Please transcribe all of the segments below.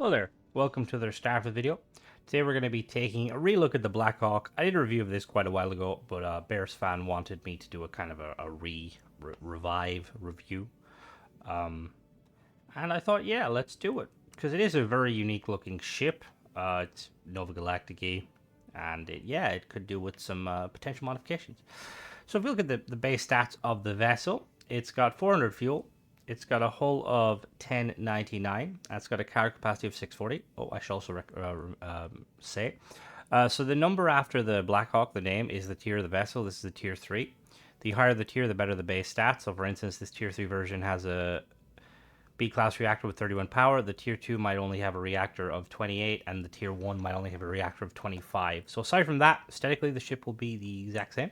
Hello there, welcome to their Starfield video. Today we're going to be taking a relook at the Blackhawk. I did a review of this quite a while ago, but Bears fan wanted me to do a kind of a revive review. And I thought, yeah, let's do it. Because it is a very unique looking ship. It's Nova Galactic, and it could do with some potential modifications. So if you look at the base stats of the vessel, it's got 400 fuel, it's got a hull of 1099. That's got a cargo capacity of 640. Oh, I should also say. So the number after the Blackhawk, the name, is the tier of the vessel. This is the tier 3. The higher the tier, the better the base stats. So for instance, this tier 3 version has a B-class reactor with 31 power. The tier 2 might only have a reactor of 28, and the tier 1 might only have a reactor of 25. So aside from that, aesthetically, the ship will be the exact same.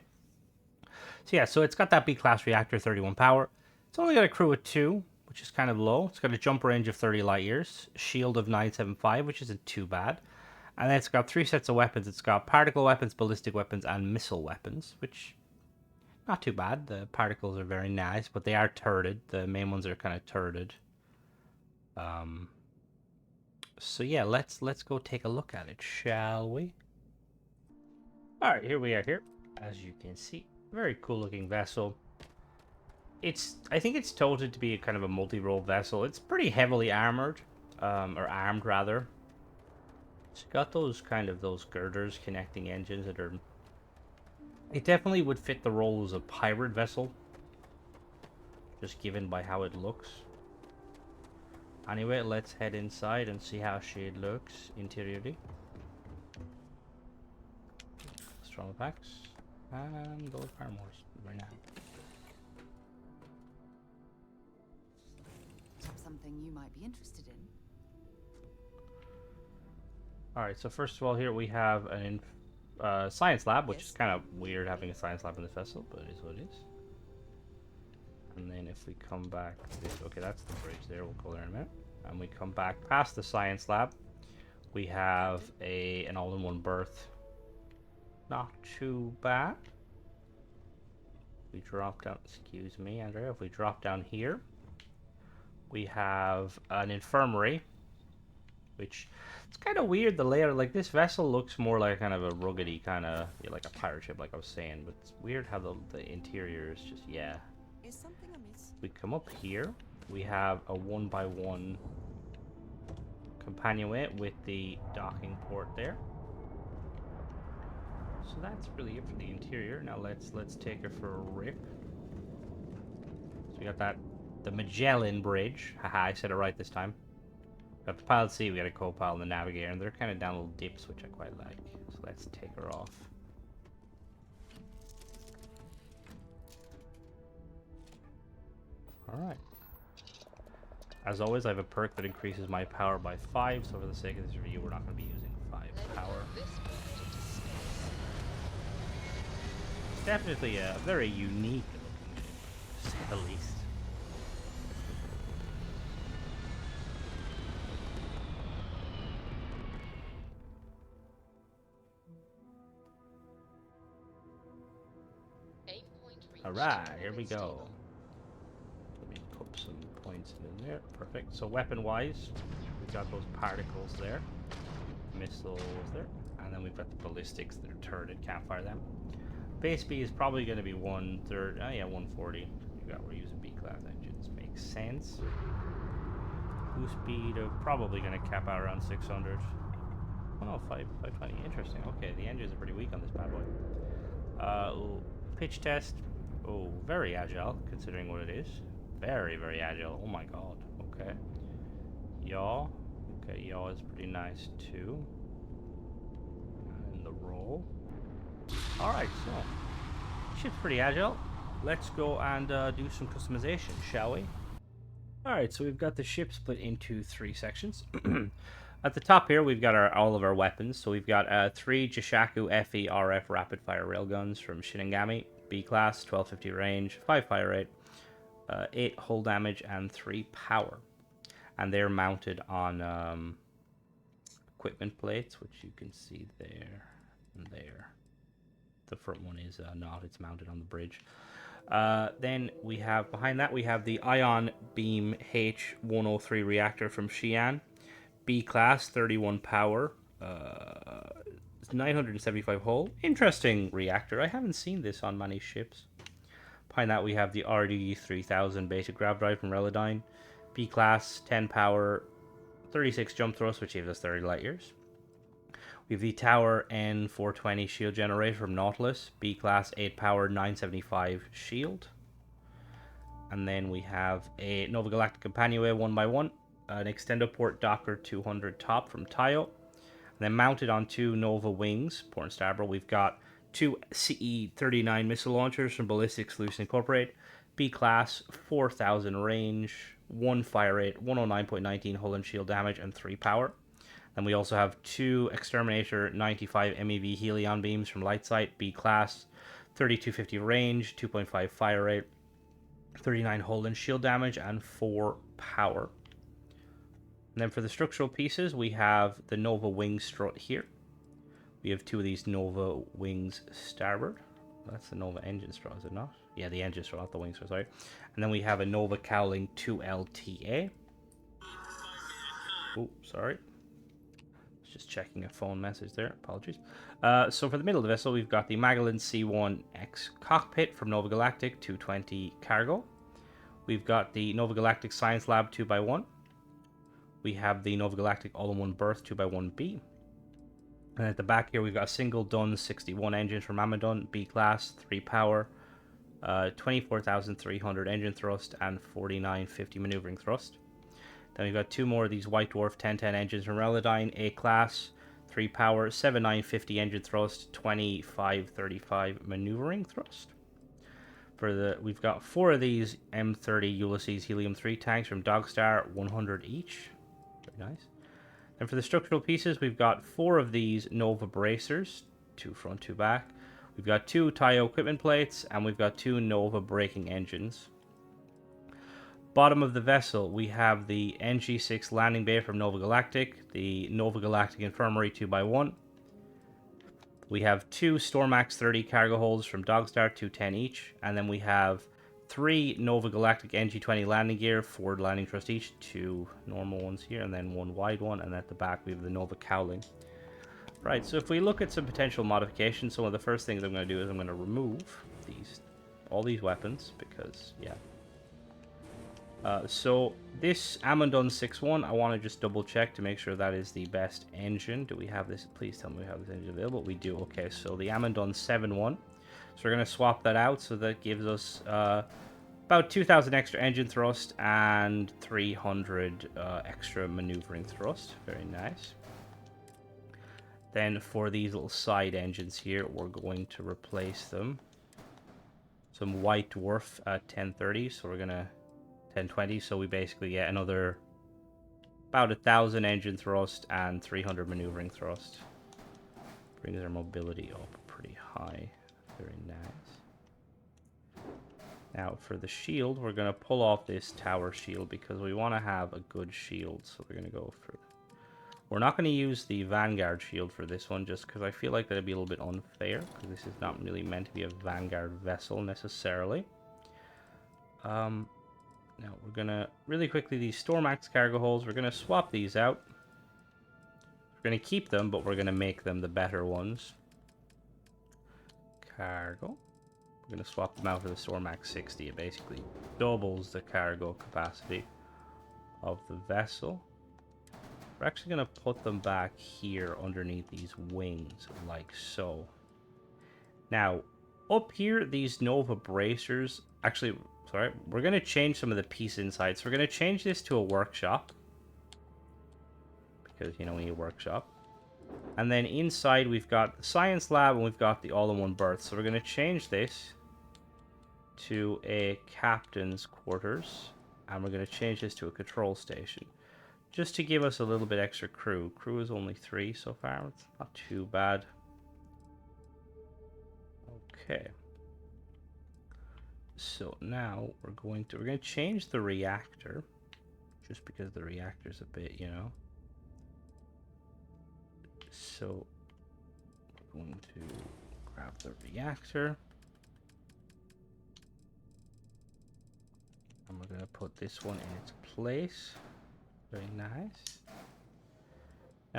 So yeah, so it's got that B-class reactor, 31 power. It's only got a crew of 2, which is kind of low. It's got a jump range of 30 light years, shield of 975, which isn't too bad. And then it's got 3 sets of weapons. It's got particle weapons, ballistic weapons, and missile weapons, which not too bad. The particles are very nice, but they are turreted. The main ones are kind of turreted. So yeah, let's go take a look at it, shall we? All right, here we are here. As you can see, very cool looking vessel. I think it's touted to be a kind of a multi-role vessel. It's pretty heavily armored, or armed rather. It's got those girders connecting engines that are. It definitely would fit the role as a pirate vessel, just given by how it looks. Anyway, let's head inside and see how she looks interiorly. Strong packs and those armors right now. Something you might be interested in. Alright, so first of all here we have an science lab, which is kind of weird having a science lab in this vessel, but it is what it is. And then if we come back to this, okay, that's the bridge there, we'll go there in a minute. And we come back past the science lab, we have an all-in-one berth. Not too bad. We drop down, excuse me, Andrea, if we drop down here, we have an infirmary, which it's kind of weird, the layout. Like, this vessel looks more like kind of a ruggedy kind of, yeah, like a pirate ship, like I was saying, but it's weird how the interior is just, yeah. Is something amiss? We come up here, we have a 1x1 companionway with the docking port there. So that's really it for the interior. Now let's take her for a rip. So we got the Magellan Bridge. Haha, I said it right this time. Got the pilot seat, we got a co-pilot and the navigator, and they're kind of down little dips, which I quite like. So let's take her off. Alright. As always, I have a perk that increases my power by 5, so for the sake of this review, we're not going to be using 5 power. It's definitely a very unique looking ship, to say the least. Alright, here we go. Let me put some points in there. Perfect. So weapon-wise, we've got those particles there. Missiles there. And then we've got the ballistics that are turreted, can't fire them. Base speed is probably going to be 130. Oh yeah, 140. We're using B-class engines. Makes sense. Boost speed of probably going to cap out around 600. Oh no, 520. Interesting. Okay, the engines are pretty weak on this bad boy. Pitch test. Oh, very agile, considering what it is. Very, very agile. Oh my god. Okay. Yaw. Okay, yaw is pretty nice too. And the roll. Alright, so ship's pretty agile. Let's go and do some customization, shall we? Alright, so we've got the ship split into 3 sections. At the top here, we've got all of our weapons. So we've got 3 Jishaku FE RF rapid fire railguns from Shinigami, B-class, 1250 range, 5 fire rate, 8 hull damage, and 3 power. And they're mounted on equipment plates, which you can see there and there. The front one is not, it's mounted on the bridge. Then we have, behind that, we have the Ion Beam H103 reactor from Xi'an. B class, 31 power, 975 hull. Interesting reactor. I haven't seen this on many ships. Behind that, we have the RD 3000 basic grav drive from Relodyne. B class, 10 power, 36 jump thrust, which gives us 30 light years. We have the Tower N420 shield generator from Nautilus. B class, 8 power, 975 shield. And then we have a Nova Galactic Companionway 1x1, an Extendo Port Docker 200 top from Tayo. And then mounted on 2 Nova Wings, port and starboard, we've got 2 CE-39 missile launchers from Ballistic Solutions Incorporated. B class, 4,000 range, 1 fire rate, 109.19 hull and shield damage, and 3 power. Then we also have 2 Exterminator 95 MEV Helion beams from Lightsite. B class, 3250 range, 2.5 fire rate, 39 hull and shield damage, and 4 power. And then for the structural pieces, we have the Nova Wing strut here. We have 2 of these Nova Wings starboard. That's the Nova engine strut, is it not? Yeah, the engine strut, not the wing strut, sorry. And then we have a Nova Cowling 2LTA. Oh, sorry. Just checking a phone message there. Apologies. So for the middle of the vessel, we've got the Magellan C1X cockpit from Nova Galactic 220 cargo. We've got the Nova Galactic Science Lab 2x1. We have the Nova Galactic All-in-One Berth 2x1B. And at the back here, we've got a single Dun 61 engine from Amadon, B class, 3 power, 24,300 engine thrust, and 4950 maneuvering thrust. Then we've got 2 more of these White Dwarf 1010 engines from Relodyne, A class, 3 power, 7950 engine thrust, 2535 maneuvering thrust. We've got 4 of these M30 Ulysses Helium-3 tanks from Dogstar, 100 each. Very nice. And for the structural pieces, we've got 4 of these Nova bracers, 2 front, 2 back. We've got 2 Tayo equipment plates, and we've got 2 Nova braking engines. Bottom of the vessel, we have the NG6 landing bay from Nova Galactic, the Nova Galactic Infirmary 2x1. We have 2 Stormax 30 cargo holds from Dogstar, 210 each, and then we have 3 Nova Galactic NG20 landing gear, 4 landing thrust each, 2 normal ones here, and then 1 wide one, and at the back we have the Nova Cowling. Right, so if we look at some potential modifications, some of the first things I'm going to do is I'm going to remove all these weapons, because, yeah. So this Amandon 6.1, I want to just double check to make sure that is the best engine. Do we have this? Please tell me we have this engine available. We do. Okay, so the Amandon 7.1. So we're going to swap that out, so that gives us about 2,000 extra engine thrust and 300 extra maneuvering thrust. Very nice. Then for these little side engines here, we're going to replace them. Some White Dwarf 1030, so we're going to 1020, so we basically get another about 1,000 engine thrust and 300 maneuvering thrust. Brings our mobility up pretty high. Very nice. Now for the shield, we're going to pull off this tower shield because we want to have a good shield, so we're going to go for... We're not going to use the Vanguard shield for this one, just because I feel like that'd be a little bit unfair, because this is not really meant to be a Vanguard vessel necessarily. Now we're going to, really quickly, these Stormax cargo holds, we're going to swap these out. We're going to keep them, but we're going to make them the better ones. Cargo. We're going to swap them out for the Stormax 60. It basically doubles the cargo capacity of the vessel. We're actually going to put them back here underneath these wings, like so. Now, up here, these Nova bracers, actually... Sorry, we're going to change some of the piece inside. So we're going to change this to a workshop. Because, you know, we need a workshop. And then inside we've got the science lab and we've got the all-in-one berth. So we're going to change this to a captain's quarters. And we're going to change this to a control station. Just to give us a little bit extra crew. Crew is only 3 so far. It's not too bad. Okay. So now we're going to change the reactor, just because the reactor's a bit, you know. So we're going to grab the reactor, and we're going to put this one in its place. Very nice.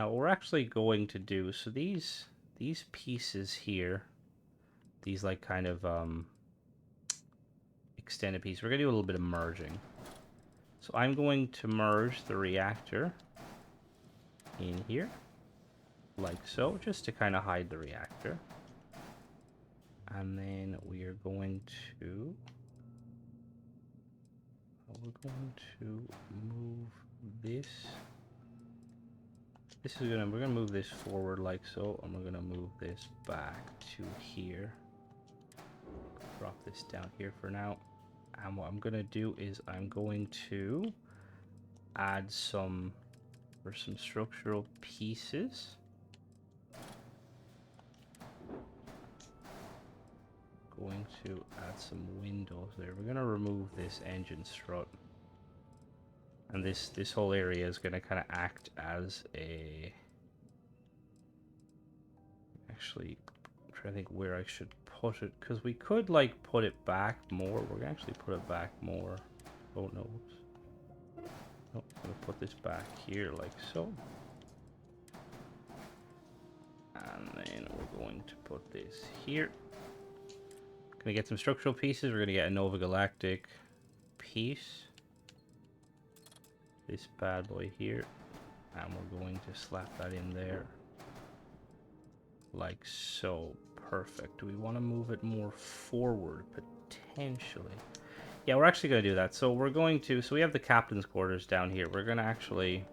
Now what we're actually going to do, so these pieces here, these like kind of extended pieces, we're going to do a little bit of merging. So I'm going to merge the reactor in here, like so, just to kind of hide the reactor. And then we are going to... we're going to move this. We're gonna move this forward like so, and we're gonna move this back to here. Drop this down here for now. And what I'm gonna do is I'm going to add some structural pieces. Going to add some windows there. We're gonna remove this engine strut. And this whole area is going to kind of act as a... Actually, I'm trying to think where I should put it. Because we could, like, put it back more. We're going to actually put it back more. Oh, no. Nope, I'm going to put this back here, like so. And then we're going to put this here. Going to get some structural pieces. We're going to get a Nova Galactic piece. This bad boy here, and we're going to slap that in there like so. Perfect. Do we want to move it more forward potentially? Yeah, we're actually going to do that. So we're going to, so we have the captain's quarters down here. We're going to actually,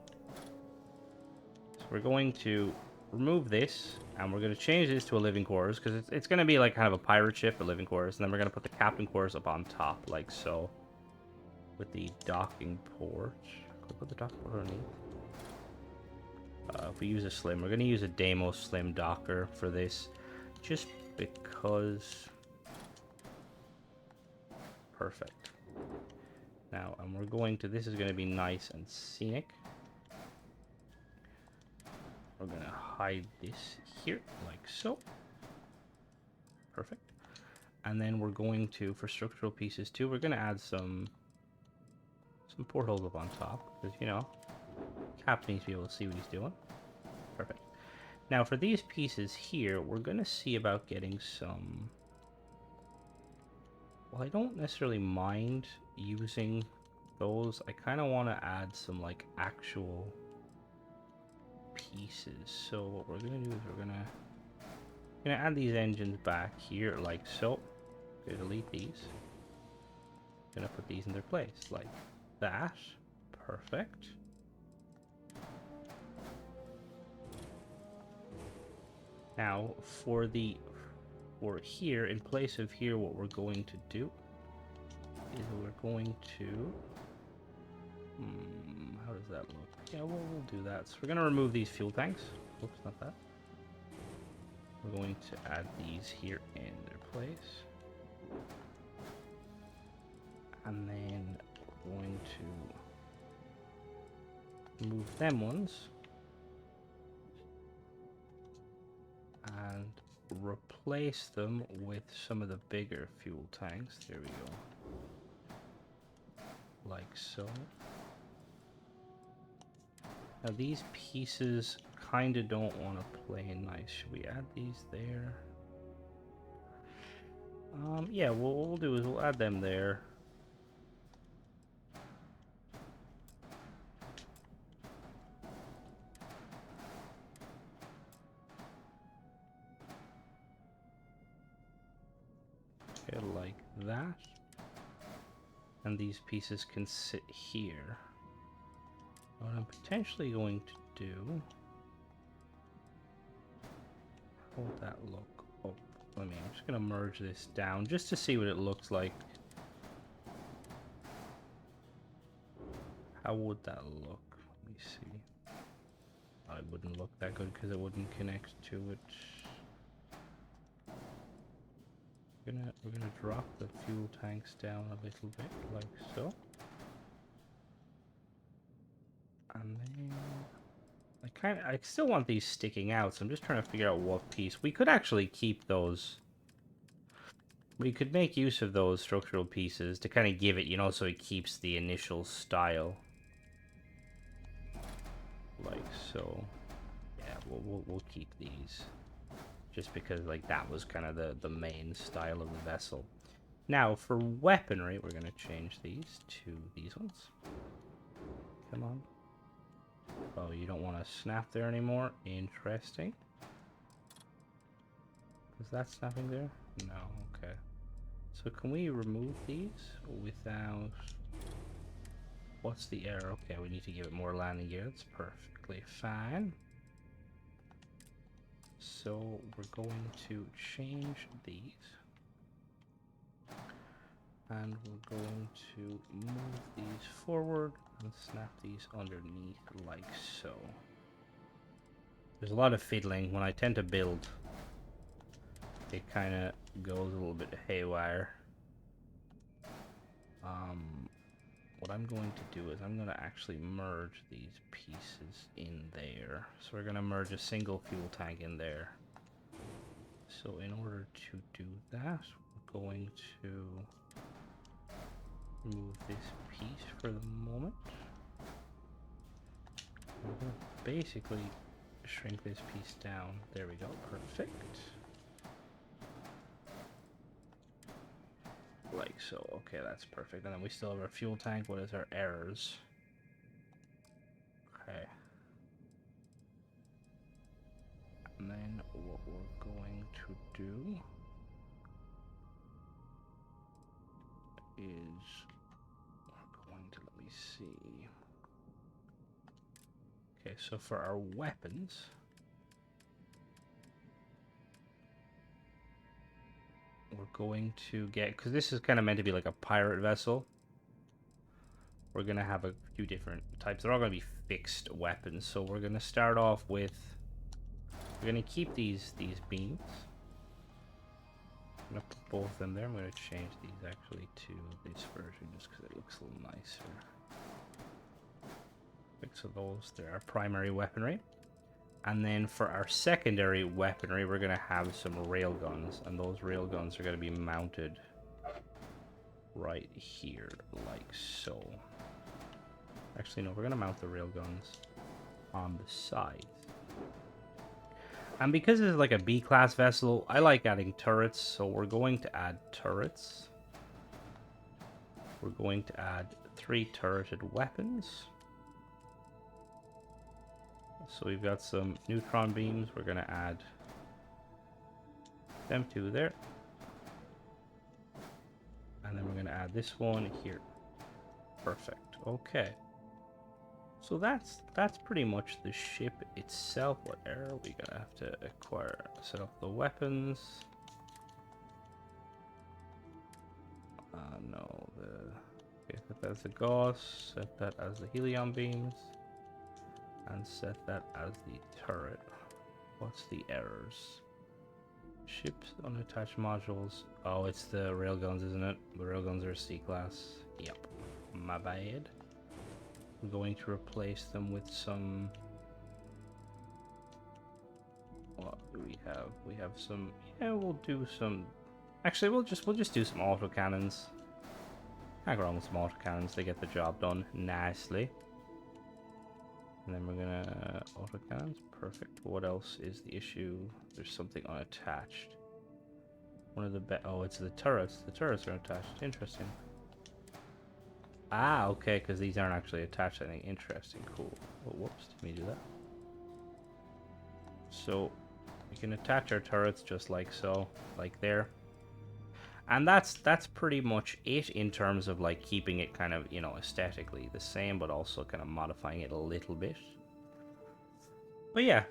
so we're going to remove this, and we're going to change this to a living quarters, because it's going to be like kind of a pirate ship, a living quarters, and then we're going to put the captain quarters up on top like so, with the docking port. Put the dock port underneath. If we use a slim, we're going to use a Deimos slim docker for this, just because. Perfect. Now, and we're going to, this is going to be nice and scenic. We're going to hide this here, like so. Perfect. And then we're going to, for structural pieces too, we're going to add some portholes up on top, because, you know, Captain needs to be able to see what he's doing. Perfect. Now, for these pieces here, we're going to see about getting some... Well, I don't necessarily mind using those. I kind of want to add some, like, actual pieces. So what we're going to do is we're going to add these engines back here, like so. Going to delete these. Going to put these in their place, like that. Perfect. Now for here, in place of here, what we're going to do is we're going to how does that look? Yeah, we'll do that. So we're going to remove these fuel tanks. Oops, not that. We're going to add these here in their place. And then we're going to move them ones and replace them with some of the bigger fuel tanks. There we go. Like so. Now these pieces kind of don't want to play nice. Should we add these there? Yeah, what we'll do is we'll add them there. Okay, like that. And these pieces can sit here. What I'm potentially going to do... How would that look? Oh, I'm just going to merge this down just to see what it looks like. How would that look? Let me see. Oh, it wouldn't look that good because it wouldn't connect to it. We're gonna drop the fuel tanks down a little bit, like so. And then I still want these sticking out, so I'm just trying to figure out what piece. We could actually keep those. We could make use of those structural pieces to kind of give it, you know, so it keeps the initial style. Like so. we'll keep these. Just because, like, that was kind of the main style of the vessel. Now, for weaponry, we're going to change these to these ones. Come on. Oh, you don't want to snap there anymore? Interesting. Is that snapping there? No, okay. So can we remove these without... What's the error? Okay, we need to give it more landing gear. That's perfectly fine. So we're going to change these. And we're going to move these forward and snap these underneath like so. There's a lot of fiddling. When I tend to build, it kind of goes a little bit haywire. What I'm going to do is I'm going to actually merge these pieces in there. So we're going to merge a single fuel tank in there. So in order to do that, we're going to remove this piece for the moment. We're going to basically shrink this piece down. There we go. Perfect. Like so. Okay, that's perfect. And then we still have our fuel tank. What is our errors? Okay. And then what we're going to do is we're going to, let me see. Okay, so for our weapons, we're going to get, because this is kind of meant to be like a pirate vessel, we're going to have a few different types. They're all going to be fixed weapons. So we're going to start off with, we're going to keep these beams. I'm going to put both of them there. I'm going to change these actually to this version just because it looks a little nicer. So those, they're our primary weaponry. And then for our secondary weaponry, we're going to have some railguns. And those railguns are going to be mounted right here, like so. Actually, no, we're going to mount the railguns on the sides. And because it's like a B-class vessel, I like adding turrets. So we're going to add turrets. We're going to add 3 turreted weapons. So we've got some neutron beams. We're going to add them 2 there. And then we're going to add this one here. Perfect. Okay. So that's pretty much the ship itself. What error are we going to have to acquire? Set up the weapons. No, okay, set that as the gauss. Set that as the helium beams. And set that as the turret. What's the errors? Ships, unattached modules. Oh, it's the railguns, isn't it? The railguns are C-class. Yep. My bad. I'm going to replace them with some... What do we have? We have some... Yeah, we'll do some... Actually, we'll just do some autocannons. Can't go wrong with some autocannons. They get the job done nicely. And then we're gonna autocannons. Perfect. What else is the issue? There's something unattached. One of the oh, it's the turrets. The turrets are attached. Interesting. Ah, okay, because these aren't actually attached. I think. Interesting. Cool. Oh, whoops. Didn't mean to do that. So we can attach our turrets just like so, like there. And that's pretty much it in terms of like keeping it kind of, you know, aesthetically the same, but also kind of modifying it a little bit. But yeah,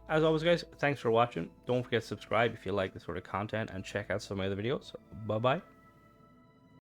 as always, guys, thanks for watching. Don't forget to subscribe if you like this sort of content and check out some of the other videos. Bye bye.